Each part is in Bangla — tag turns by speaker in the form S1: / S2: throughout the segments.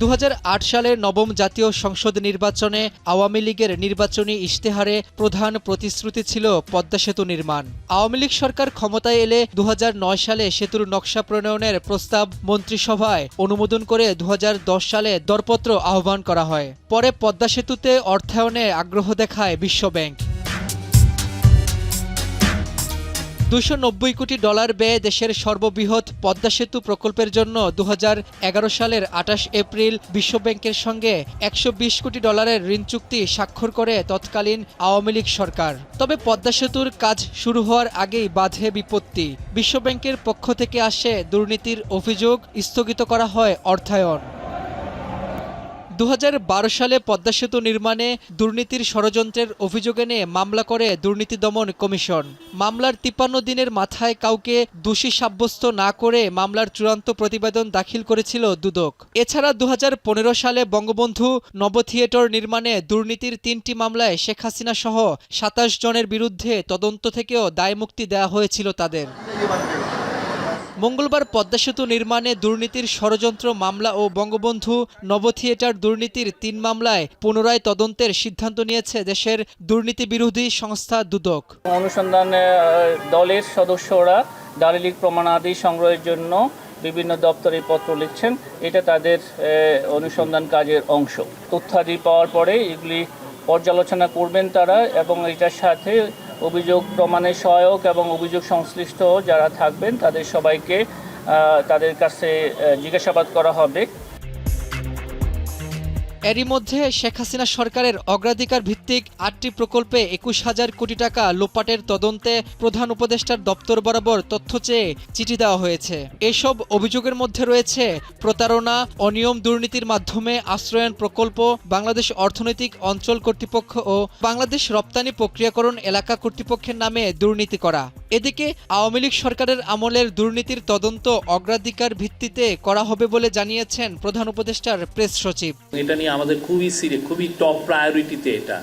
S1: 2008 সালের নবম জাতীয় সংসদ নির্বাচনে আওয়ামী লীগের নির্বাচনী ইশতেহারে প্রধান প্রতিশ্রুতি ছিল পদ্মা সেতু নির্মাণ। আওয়ামী লীগ সরকার ক্ষমতায় এলে 2009 সালে সেতুর নকশা প্রণয়নের প্রস্তাব মন্ত্রিসভায় অনুমোদন করে 2010 সালে দরপত্র আহ্বান করা হয়। পরে পদ্মা সেতুতে অর্থায়নে আগ্রহ দেখায় বিশ্বব্যাংক। $290 কোটি ব্যয়ে দেশের সর্ববৃহৎ পদ্মা সেতু প্রকল্পের জন্য 2011 সালের 28 এপ্রিল বিশ্বব্যাংকের সঙ্গে $120 কোটি ঋণ চুক্তি স্বাক্ষর করে তৎকালীন আওয়ামী লীগ সরকার। তবে পদ্মা সেতুর কাজ শুরু হওয়ার আগেই বাধে বিপত্তি। বিশ্বব্যাংকের পক্ষ থেকে আসে দুর্নীতির অভিযোগ, স্থগিত করা হয় অর্থায়ন। 2012 সালে পদ্মা সেতু নির্মাণে দুর্নীতির ষড়যন্ত্রের অভিযোগ এনে মামলা করে দুর্নীতি দমন কমিশন। মামলার 53 দিনের মাথায় কাউকে দোষী সাব্যস্ত না করে মামলার চূড়ান্ত প্রতিবেদন দাখিল করেছিল দুদক। এছাড়া 2015 সালে বঙ্গবন্ধু নব থিয়েটার নির্মাণে দুর্নীতির 3টি মামলায় শেখ হাসিনা সহ 27 জনের বিরুদ্ধে তদন্ত থেকেও দায়মুক্তি দেওয়া হয়েছিল তাদের। মঙ্গলবার পদ্মা সেতু নির্মাণে দুর্নীতির ষড়যন্ত্র মামলা ও বঙ্গবন্ধু নব থিয়েটার দুর্নীতির 3 মামলায় পুনরায় তদন্তের সিদ্ধান্ত নিয়েছে দেশের দুর্নীতি বিরোধী সংস্থা দুদক।
S2: অনুসন্ধান দলের সদস্যরা দালিলিক প্রমাণাদি সংগ্রহের জন্য বিভিন্ন দপ্তরে পত্র লিখছেন। এটা তাদের অনুসন্ধান কাজের অংশ। তথ্যাদি পাওয়ার পরে এগুলি পর্যালোচনা করবেন তারা এবং এটার সাথে অভিযোগ প্রমাণের সহায়ক এবং অভিযোগ সংশ্লিষ্ট যারা থাকবেন তাদের সবাইকে তাদের কাছে জিজ্ঞাসাবাদ করা হবে।
S1: এরই মধ্যে শেখ হাসিনা সরকারের অগ্রাধিকার ভিত্তিক 8টি প্রকল্পে 21,000 কোটি টাকা লোপাটের তদন্তে প্রধান উপদেষ্টার দপ্তর বরাবর তথ্য চেয়ে চিঠি দেওয়া হয়েছে। এসব অভিযোগের মধ্যে রয়েছে প্রতারণা, অনিয়ম, দুর্নীতির মাধ্যমে আশ্রয়ন প্রকল্প, বাংলাদেশ অর্থনৈতিক অঞ্চল কর্তৃপক্ষ ও বাংলাদেশ রপ্তানি প্রক্রিয়াকরণ এলাকা কর্তৃপক্ষের নামে দুর্নীতি করা। এদিকে আওয়ামী লীগ সরকারের আমলের দুর্নীতির তদন্ত অগ্রাধিকার ভিত্তিতে করা হবে বলে জানিয়েছেন প্রধান উপদেষ্টার প্রেস সচিব।
S3: এটা নিয়ে আমাদের খুবই টপ প্রায়োরিটিতে এটা।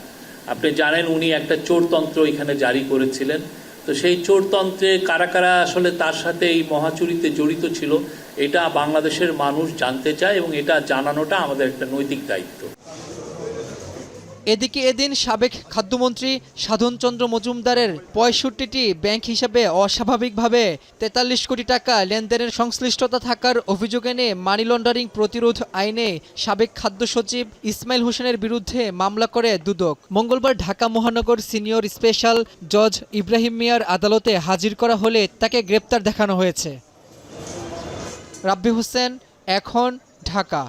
S3: আপনি জানেন উনি একটা চোরতন্ত্র এখানে জারি করেছিলেন। তো সেই চোরতন্ত্রে কারা কারা আসলে তার সাথে এই মহাচুরিতে জড়িত ছিল এটা বাংলাদেশের মানুষ জানতে চায় এবং এটা জানানোটা আমাদের একটা নৈতিক দায়িত্ব।
S1: এদিকে এদিন সাবেক খাদ্যমন্ত্রী সাধনচন্দ্র মজুমদারের 65টি ব্যাংক হিসাবে অস্বাভাবিকভাবে 43 কোটি টাকা লেনদেনের সংশ্লিষ্টতা থাকার অভিযোগ এনে মানি লন্ডারিং প্রতিরোধ আইনে সাবেক খাদ্য সচিব ইসমাইল হোসেনের বিরুদ্ধে মামলা করে দুদক। মঙ্গলবার ঢাকা মহানগর সিনিয়র স্পেশাল জজ ইব্রাহিম মিয়ার আদালতে হাজির করা হলে তাকে গ্রেপ্তার দেখানো হয়েছে। রাব্বি হোসেন, এখন, ঢাকা।